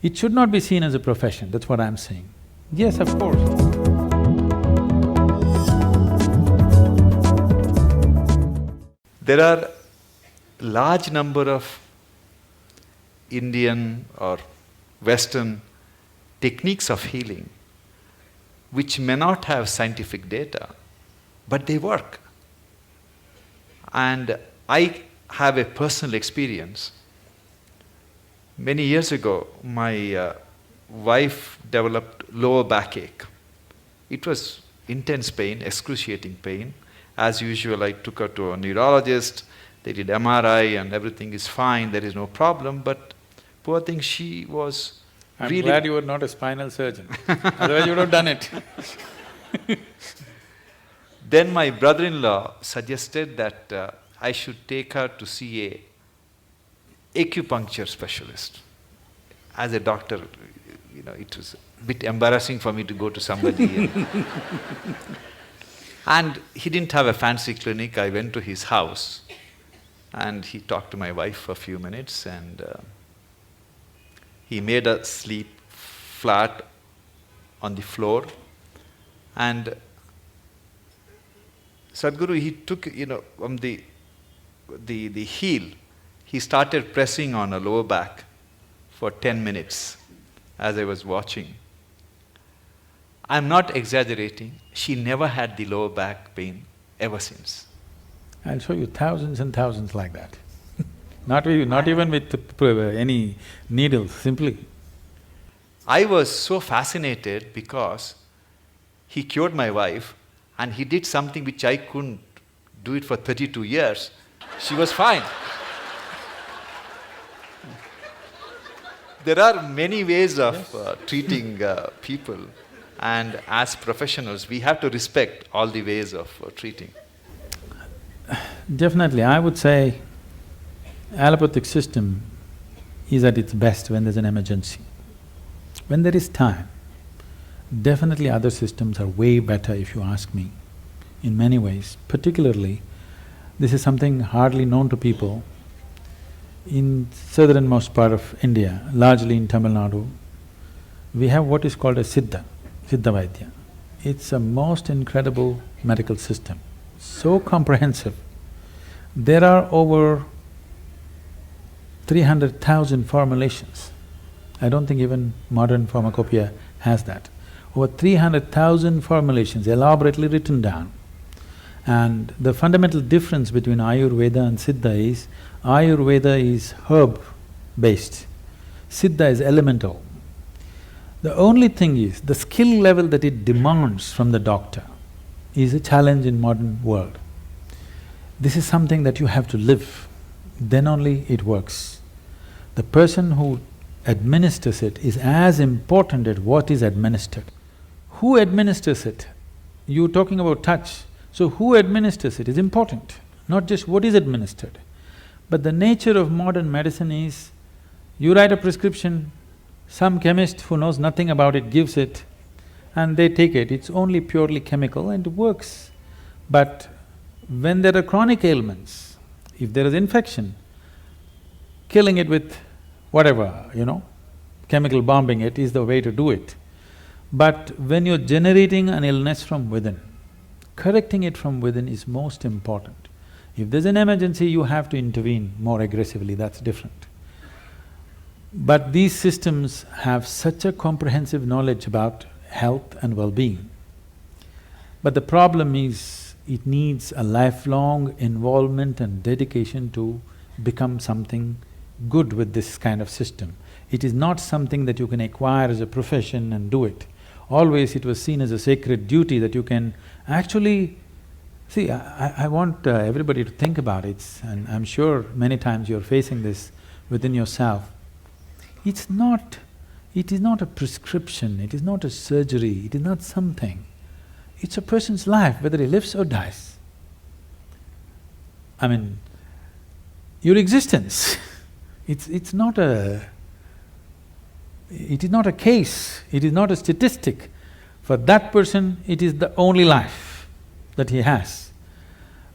It should not be seen as a profession, that's what I'm saying. Yes, of course. There are large number of Indian or Western techniques of healing which may not have scientific data, but they work. And I have a personal experience. Many years ago, my wife developed lower backache. It was intense pain, excruciating pain. As usual, I took her to a neurologist. They did MRI and everything is fine, there is no problem, but poor thing, she was I'm really… glad you were not a spinal surgeon, otherwise you would have done it. Then my brother-in-law suggested that I should take her to see a acupuncture specialist. As a doctor, it was a bit embarrassing for me to go to somebody. And he didn't have a fancy clinic. I went to his house and he talked to my wife for a few minutes and he made her sleep flat on the floor. And Sadhguru, he took, from the heel, he started pressing on her lower back for 10 minutes as I was watching. I'm not exaggerating, she never had the lower back pain ever since. I'll show you thousands and thousands like that. Not even with any needles, simply. I was so fascinated because he cured my wife and he did something which I couldn't do it for 32 years. She was fine. There are many ways of treating people, and as professionals, we have to respect all the ways of treating. Definitely, I would say allopathic system is at its best when there's an emergency. When there is time, definitely other systems are way better if you ask me, in many ways. Particularly, this is something hardly known to people. In southernmost part of India, largely in Tamil Nadu, we have what is called a Siddha Vaidya. It's a most incredible medical system, so comprehensive. There are over 300,000 formulations. I don't think even modern pharmacopoeia has that. Over 300,000 formulations elaborately written down. And the fundamental difference between Ayurveda and Siddha is, Ayurveda is herb-based, Siddha is elemental. The only thing is, the skill level that it demands from the doctor is a challenge in modern world. This is something that you have to live, then only it works. The person who administers it is as important as what is administered. Who administers it? You're talking about touch, so who administers it is important, not just what is administered. But the nature of modern medicine is, you write a prescription, some chemist who knows nothing about it gives it, and they take it, it's only purely chemical and it works. But when there are chronic ailments, if there is infection, killing it with whatever, chemical bombing it is the way to do it. But when you're generating an illness from within, correcting it from within is most important. If there's an emergency, you have to intervene more aggressively, that's different. But these systems have such a comprehensive knowledge about health and well-being. But the problem is, it needs a lifelong involvement and dedication to become something good with this kind of system. It is not something that you can acquire as a profession and do it. Always it was seen as a sacred duty that you can actually… See, I want everybody to think about it, and I'm sure many times you're facing this within yourself. It is not a prescription, it is not a surgery, it is not something. It's a person's life, whether he lives or dies. I mean, your existence, it's not a… it is not a case, it is not a statistic. For that person, it is the only life that he has.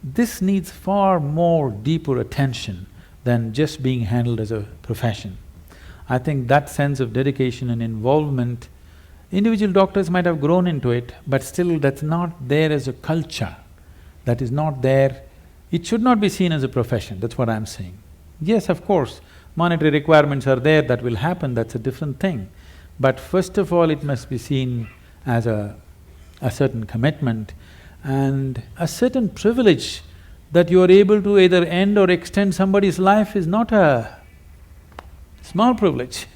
This needs far more deeper attention than just being handled as a profession. I think that sense of dedication and involvement, individual doctors might have grown into it, but still that's not there as a culture. That is not there. It should not be seen as a profession, that's what I'm saying. Yes, of course, monetary requirements are there, that will happen, that's a different thing. But first of all, it must be seen as a certain commitment and a certain privilege that you are able to either end or extend somebody's life is not a small privilege.